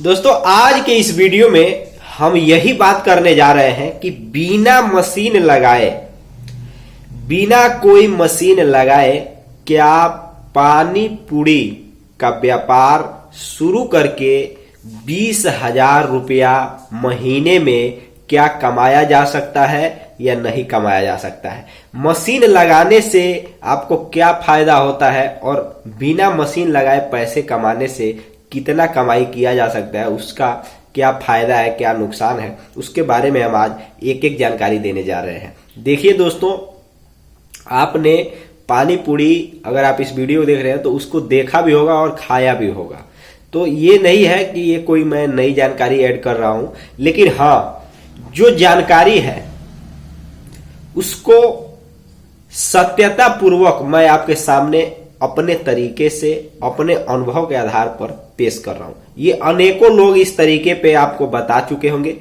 दोस्तों आज के इस वीडियो में हम यही बात करने जा रहे हैं कि बिना मशीन लगाए, बिना कोई मशीन लगाए क्या पानी पूरी का व्यापार शुरू करके 20,000 रुपया महीने में क्या कमाया जा सकता है या नहीं कमाया जा सकता है। मशीन लगाने से आपको क्या फायदा होता है और बिना मशीन लगाए पैसे कमाने से कितना कमाई किया जा सकता है, उसका क्या फायदा है, क्या नुकसान है, उसके बारे में हम आज एक एक जानकारी देने जा रहे हैं। देखिए दोस्तों, आपने पानी पूरी, अगर आप इस वीडियो देख रहे हैं तो उसको देखा भी होगा और खाया भी होगा। तो ये नहीं है कि ये कोई मैं नई जानकारी ऐड कर रहा हूं, लेकिन हाँ, जो जानकारी है उसको सत्यता पूर्वक मैं आपके सामने अपने तरीके से, अपने अनुभव के आधार पर पेश कर रहा हूं। ये अनेकों लोग इस तरीके पे आपको बता चुके होंगे,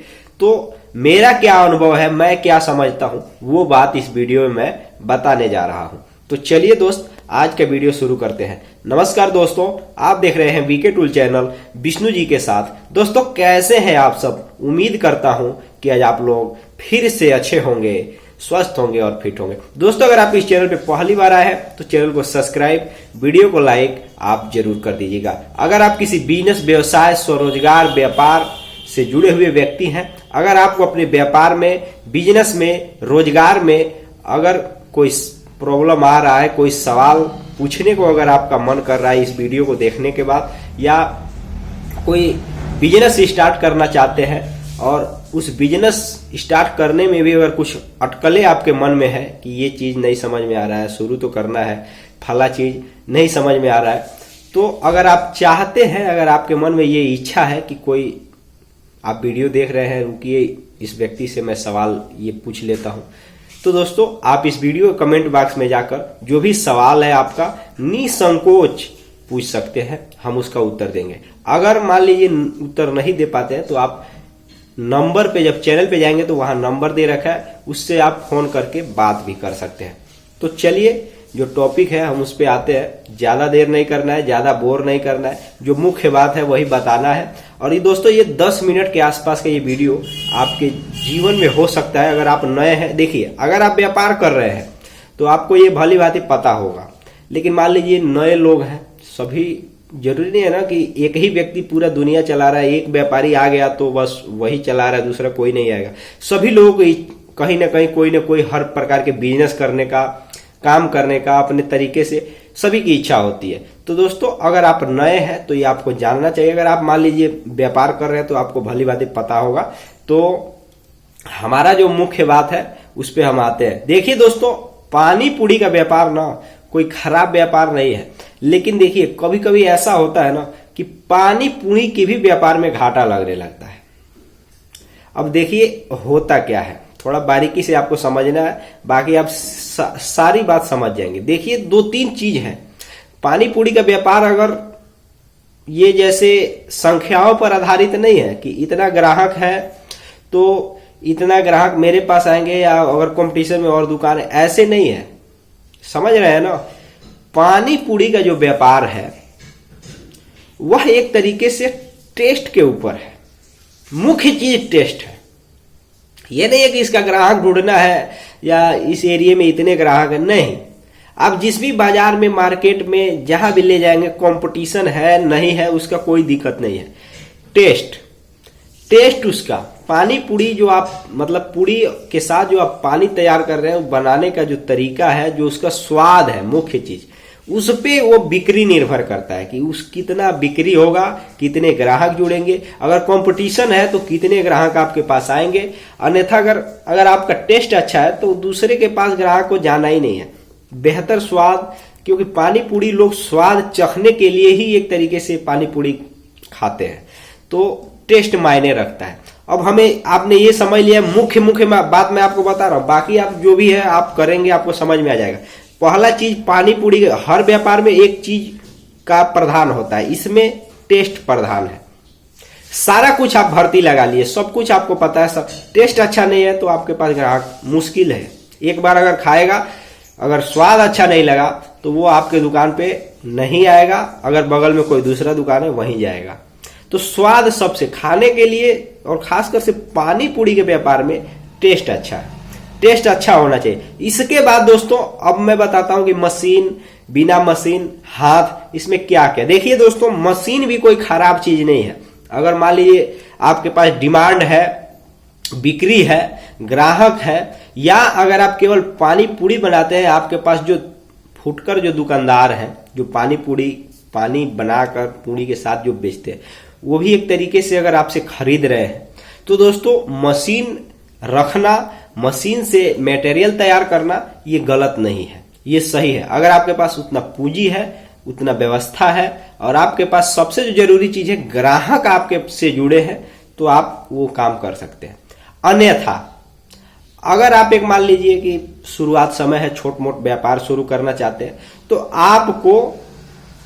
तो मेरा क्या अनुभव है, मैं क्या समझता हूं, वो बात इस वीडियो में मैं बताने जा रहा हूं। तो चलिए दोस्त, आज का वीडियो शुरू करते हैं। नमस्कार दोस्तों, आप देख रहे हैं VK tool channel Vishnu ji के साथ। दोस्तों कैसे हैं आप सब? उम्मीद करता हूं कि आज आप लोग फिर से अच्छे होंगे, स्वस्थ होंगे और फिट होंगे। दोस्तों अगर आप इस चैनल पे पहली बार आए हैं तो चैनल को सब्सक्राइब, वीडियो को लाइक आप जरूर कर दीजिएगा। अगर आप किसी बिजनेस, व्यवसाय, स्वरोजगार, व्यापार से जुड़े हुए व्यक्ति हैं, अगर आपको अपने व्यापार में, बिजनेस में, रोजगार में अगर कोई प्रॉब्लम आ रहा है, कोई सवाल पूछने को अगर आपका मन कर रहा है इस वीडियो को देखने के बाद, या कोई बिजनेस स्टार्ट करना चाहते हैं और उस बिजनेस स्टार्ट करने में भी अगर कुछ अटकलें आपके मन में है कि ये चीज नहीं समझ में आ रहा है, शुरू तो करना है, फला चीज नहीं समझ में आ रहा है, तो अगर आप चाहते हैं, अगर आपके मन में ये इच्छा है कि कोई, आप वीडियो देख रहे हैं, रुकिए इस व्यक्ति से मैं सवाल ये पूछ लेता हूं, तो दोस्तों आप इस वीडियो कमेंट बॉक्स में जाकर जो भी सवाल है आपका निसंकोच पूछ सकते हैं, हम उसका उत्तर देंगे। अगर मान लीजिए उत्तर नहीं दे पाते हैं तो आप नंबर पे, जब चैनल पे जाएंगे तो वहां नंबर दे रखा है, उससे आप फोन करके बात भी कर सकते हैं। तो चलिए जो टॉपिक है हम उस पे आते हैं। ज्यादा देर नहीं करना है, ज्यादा बोर नहीं करना है, जो मुख्य बात है वही बताना है। और ये दोस्तों ये 10 मिनट के आसपास का ये वीडियो आपके जीवन में हो सकता है अगर आप नए हैं। देखिए, अगर आप व्यापार कर रहे हैं तो आपको ये भली भांति पता होगा, लेकिन मान लीजिए नए लोग हैं, सभी जरूरी नहीं है ना कि एक ही व्यक्ति पूरा दुनिया चला रहा है, एक व्यापारी आ गया तो बस वही चला रहा है, दूसरा कोई नहीं आएगा। सभी लोगों को कहीं ना कोई हर प्रकार के बिजनेस करने का, काम करने का अपने तरीके से सभी की इच्छा होती है। तो दोस्तों अगर आप नए हैं तो ये आपको जानना चाहिए। अगर आप मान लीजिए व्यापार कर रहे हैं तो आपको भली बात पता होगा। तो हमारा जो मुख्य बात है उस पर हम आते हैं। देखिए दोस्तों, पानी पूरी का व्यापार ना कोई खराब व्यापार नहीं है, लेकिन देखिए कभी कभी ऐसा होता है ना कि पानी पूरी के भी व्यापार में घाटा लगने लगता है। अब देखिए होता क्या है, थोड़ा बारीकी से आपको समझना है, बाकी आप सारी बात समझ जाएंगे। देखिए 2-3 चीज है। पानी पूरी का व्यापार अगर ये जैसे संख्याओं पर आधारित नहीं है कि इतना ग्राहक है तो इतना ग्राहक मेरे पास आएंगे, या अगर कंपटीशन में और दुकान है, ऐसे नहीं है। समझ रहे हैं ना? पानी पूरी का जो व्यापार है वह एक तरीके से टेस्ट के ऊपर है। मुख्य चीज टेस्ट है। ये नहीं है कि इसका ग्राहक ढूंढना है या इस एरिया में इतने ग्राहक है, नहीं। आप जिस भी बाजार में, मार्केट में, जहां भी ले जाएंगे, कंपटीशन है नहीं है उसका कोई दिक्कत नहीं है। टेस्ट उसका पानी पूरी जो आप, मतलब पूरी के साथ जो आप पानी तैयार कर रहे हैं, बनाने का जो तरीका है, जो उसका स्वाद है, मुख्य चीज, उस पे वो बिक्री निर्भर करता है कि उस कितना बिक्री होगा, कितने ग्राहक जुड़ेंगे। अगर कंपटीशन है तो कितने ग्राहक आपके पास आएंगे। अन्यथा अगर आपका टेस्ट अच्छा है तो दूसरे के पास ग्राहक को जाना ही नहीं है। बेहतर स्वाद, क्योंकि पानी पूरी लोग स्वाद चखने के लिए ही एक तरीके से पानी पूरी खाते हैं, तो टेस्ट मायने रखता है। अब हमें, आपने ये समझ लिया, मुख्य बात मैं आपको बता रहा हूं, बाकी आप जो भी है आप करेंगे आपको समझ में आ जाएगा। पहला चीज, पानी पूरी, हर व्यापार में एक चीज का प्रधान होता है, इसमें टेस्ट प्रधान है। सारा कुछ आप भर्ती लगा लिए, सब कुछ आपको पता है, सब टेस्ट अच्छा नहीं है तो आपके पास ग्राहक मुश्किल है। एक बार अगर खाएगा, अगर स्वाद अच्छा नहीं लगा तो वो आपके दुकान पे नहीं आएगा, अगर बगल में कोई दूसरा दुकान है वहीं जाएगा। तो स्वाद सबसे, खाने के लिए और खासकर से पानी पूरी के व्यापार में टेस्ट अच्छा है, टेस्ट अच्छा होना चाहिए। इसके बाद दोस्तों अब मैं बताता हूं कि मशीन, बिना मशीन, हाथ, इसमें क्या क्या। देखिए दोस्तों, मशीन भी कोई खराब चीज नहीं है। अगर मान लीजिए आपके पास डिमांड है, बिक्री है, ग्राहक है, या अगर आप केवल पानी पूरी बनाते हैं, आपके पास जो फुटकर जो दुकानदार हैं जो पानी पूरी, पानी बनाकर पूरी के साथ जो बेचते हैं, वो भी एक तरीके से अगर आपसे खरीद रहे हैं, तो दोस्तों मशीन रखना, मशीन से मटेरियल तैयार करना ये गलत नहीं है, ये सही है। अगर आपके पास उतना पूंजी है, उतना व्यवस्था है, और आपके पास सबसे जो जरूरी चीज है ग्राहक आपके से जुड़े हैं, तो आप वो काम कर सकते हैं। अन्यथा अगर आप एक मान लीजिए कि शुरुआत समय है, छोट मोट व्यापार शुरू करना चाहते हैं, तो आपको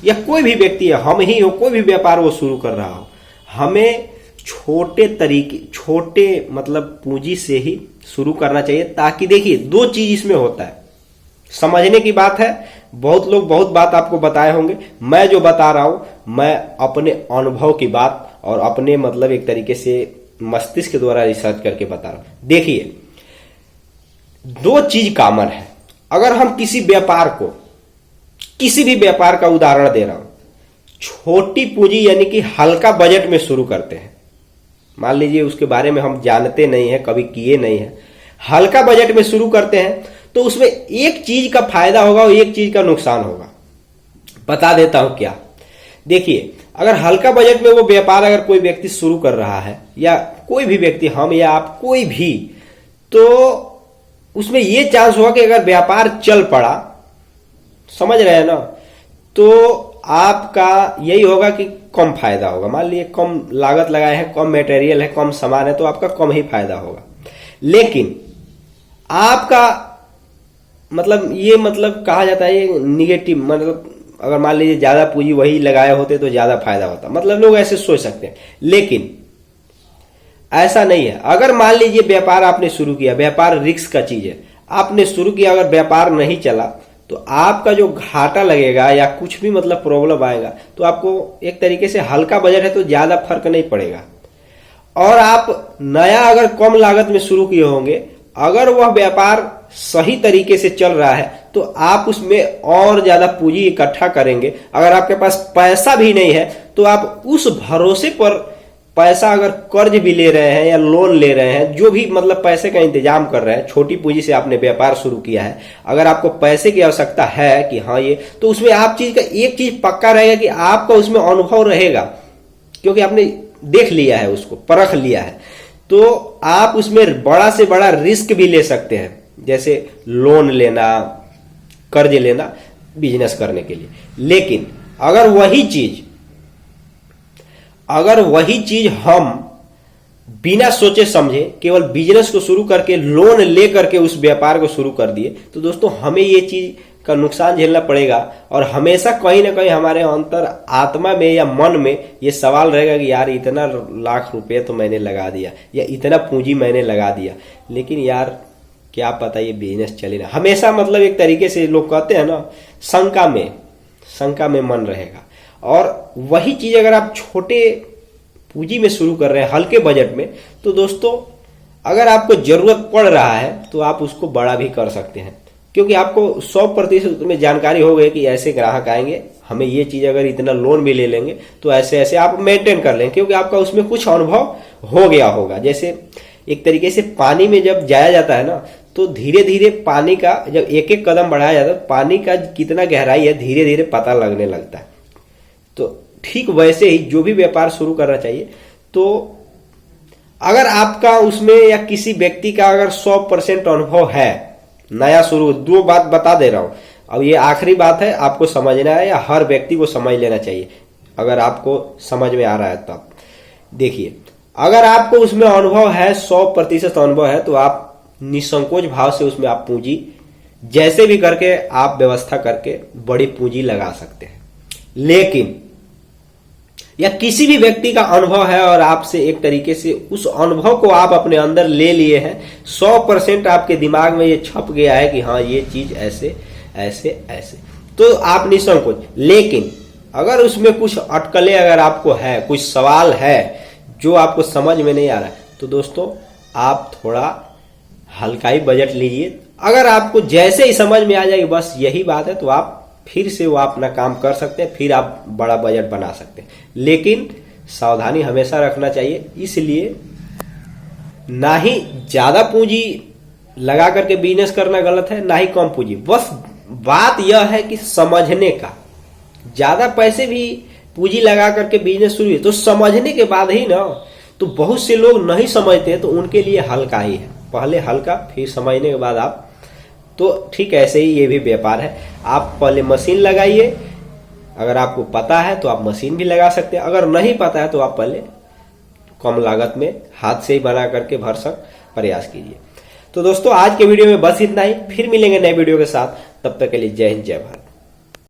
या कोई भी व्यक्ति है, हम ही हो, कोई भी व्यापार वो शुरू कर रहा हो, हमें छोटे तरीके, छोटे मतलब पूंजी से ही शुरू करना चाहिए। ताकि देखिए दो चीज इसमें होता है, समझने की बात है। बहुत लोग बहुत बात आपको बताए होंगे, मैं जो बता रहा हूं मैं अपने अनुभव की बात और अपने मतलब एक तरीके से मस्तिष्क के द्वारा रिसर्च करके बता रहा हूं। देखिए दो चीज कॉमन है। अगर हम किसी व्यापार को, किसी भी व्यापार का उदाहरण दे रहा हूं, छोटी पूंजी यानी कि हल्का बजट में शुरू करते हैं, मान लीजिए उसके बारे में हम जानते नहीं है, कभी किए नहीं है, हल्का बजट में शुरू करते हैं, तो उसमें एक चीज का फायदा होगा और एक चीज का नुकसान होगा। बता देता हूं क्या। देखिए अगर हल्का बजट में वो व्यापार अगर कोई व्यक्ति शुरू कर रहा है, या कोई भी व्यक्ति, हम या आप कोई भी, तो उसमें ये चांस होगा कि अगर व्यापार चल पड़ा, समझ रहे हैं ना, तो आपका यही होगा कि कम फायदा होगा। मान लीजिए कम लागत लगाए हैं, कम मटेरियल है, कम सामान है, तो आपका कम ही फायदा होगा। लेकिन आपका मतलब ये मतलब कहा जाता है ये निगेटिव, मतलब अगर मान लीजिए ज्यादा पूंजी वही लगाए होते तो ज्यादा फायदा होता, मतलब लोग ऐसे सोच सकते हैं। लेकिन ऐसा नहीं है। अगर मान लीजिए व्यापार आपने शुरू किया, व्यापार रिस्क का चीज है, आपने शुरू किया, अगर व्यापार नहीं चला तो आपका जो घाटा लगेगा या कुछ भी मतलब प्रॉब्लम आएगा, तो आपको एक तरीके से हल्का बजट है तो ज्यादा फर्क नहीं पड़ेगा। और आप नया अगर कम लागत में शुरू किए होंगे, अगर वह व्यापार सही तरीके से चल रहा है, तो आप उसमें और ज्यादा पूंजी इकट्ठा करेंगे। अगर आपके पास पैसा भी नहीं है, तो आप उस भरोसे पर पैसा अगर कर्ज भी ले रहे हैं या लोन ले रहे हैं, जो भी मतलब पैसे का इंतजाम कर रहे हैं, छोटी पूंजी से आपने व्यापार शुरू किया है, अगर आपको पैसे की आवश्यकता है कि हाँ ये, तो उसमें आप चीज का एक चीज पक्का रहेगा कि आपका उसमें अनुभव रहेगा, क्योंकि आपने देख लिया है, उसको परख लिया है। तो आप उसमें बड़ा से बड़ा रिस्क भी ले सकते हैं, जैसे लोन लेना, कर्ज लेना बिजनेस करने के लिए। लेकिन अगर वही चीज हम बिना सोचे समझे केवल बिजनेस को शुरू करके लोन ले करके उस व्यापार को शुरू कर दिए, तो दोस्तों हमें ये चीज का नुकसान झेलना पड़ेगा। और हमेशा कहीं ना कहीं हमारे अंतर आत्मा में या मन में ये सवाल रहेगा कि यार इतना लाख रुपए तो मैंने लगा दिया, या इतना पूंजी मैंने लगा दिया, लेकिन यार क्या पता ये बिजनेस चले ना। हमेशा मतलब एक तरीके से लोग कहते हैं ना, शंका में मन रहेगा। और वही चीज अगर आप छोटे पूंजी में शुरू कर रहे हैं, हल्के बजट में, तो दोस्तों अगर आपको जरूरत पड़ रहा है तो आप उसको बड़ा भी कर सकते हैं, क्योंकि आपको 100% में जानकारी हो गई कि ऐसे ग्राहक आएंगे, हमें ये चीज अगर इतना लोन भी ले लेंगे तो ऐसे ऐसे आप मेंटेन कर लेंगे, क्योंकि आपका उसमें कुछ अनुभव हो गया होगा। जैसे एक तरीके से पानी में जब जाया जाता है ना, तो धीरे धीरे पानी का जब एक एक कदम बढ़ाया जाता है, पानी का कितना गहराई है धीरे धीरे पता लगने लगता है। तो ठीक वैसे ही जो भी व्यापार शुरू करना चाहिए, तो अगर आपका उसमें या किसी व्यक्ति का अगर 100% अनुभव है, नया शुरू, दो बात बता दे रहा हूं, अब ये आखिरी बात है, आपको समझना है या हर व्यक्ति को समझ लेना चाहिए। अगर आपको समझ में आ रहा है तब देखिए, अगर आपको उसमें अनुभव है, 100% अनुभव है, तो आप निसंकोच भाव से उसमें आप पूंजी जैसे भी करके आप व्यवस्था करके बड़ी पूंजी लगा सकते हैं। लेकिन या किसी भी व्यक्ति का अनुभव है और आपसे एक तरीके से उस अनुभव को आप अपने अंदर ले लिए हैं, 100% आपके दिमाग में ये छप गया है कि हाँ ये चीज ऐसे ऐसे ऐसे, तो आप निसंकोच। लेकिन अगर उसमें कुछ अटकलें अगर आपको है, कुछ सवाल है जो आपको समझ में नहीं आ रहा है, तो दोस्तों आप थोड़ा हल्का ही बजट लीजिए। अगर आपको जैसे ही समझ में आ जाएगी बस यही बात है, तो आप फिर से वो अपना काम कर सकते हैं, फिर आप बड़ा बजट बना सकते हैं। लेकिन सावधानी हमेशा रखना चाहिए, इसलिए ना ही ज्यादा पूंजी लगा करके बिजनेस करना गलत है, ना ही कम पूंजी। बस बात यह है कि समझने का, ज्यादा पैसे भी पूंजी लगा करके बिजनेस शुरू है तो समझने के बाद ही ना। तो बहुत से लोग नहीं समझते, तो उनके लिए हल्का ही है, पहले हल्का फिर समझने के बाद आप। तो ठीक ऐसे ही ये भी व्यापार है, आप पहले मशीन लगाइए, अगर आपको पता है तो आप मशीन भी लगा सकते हैं, अगर नहीं पता है तो आप पहले कम लागत में हाथ से ही बना करके भरसक प्रयास कीजिए। तो दोस्तों आज के वीडियो में बस इतना ही, फिर मिलेंगे नए वीडियो के साथ, तब तक के लिए जय हिंद जय भारत।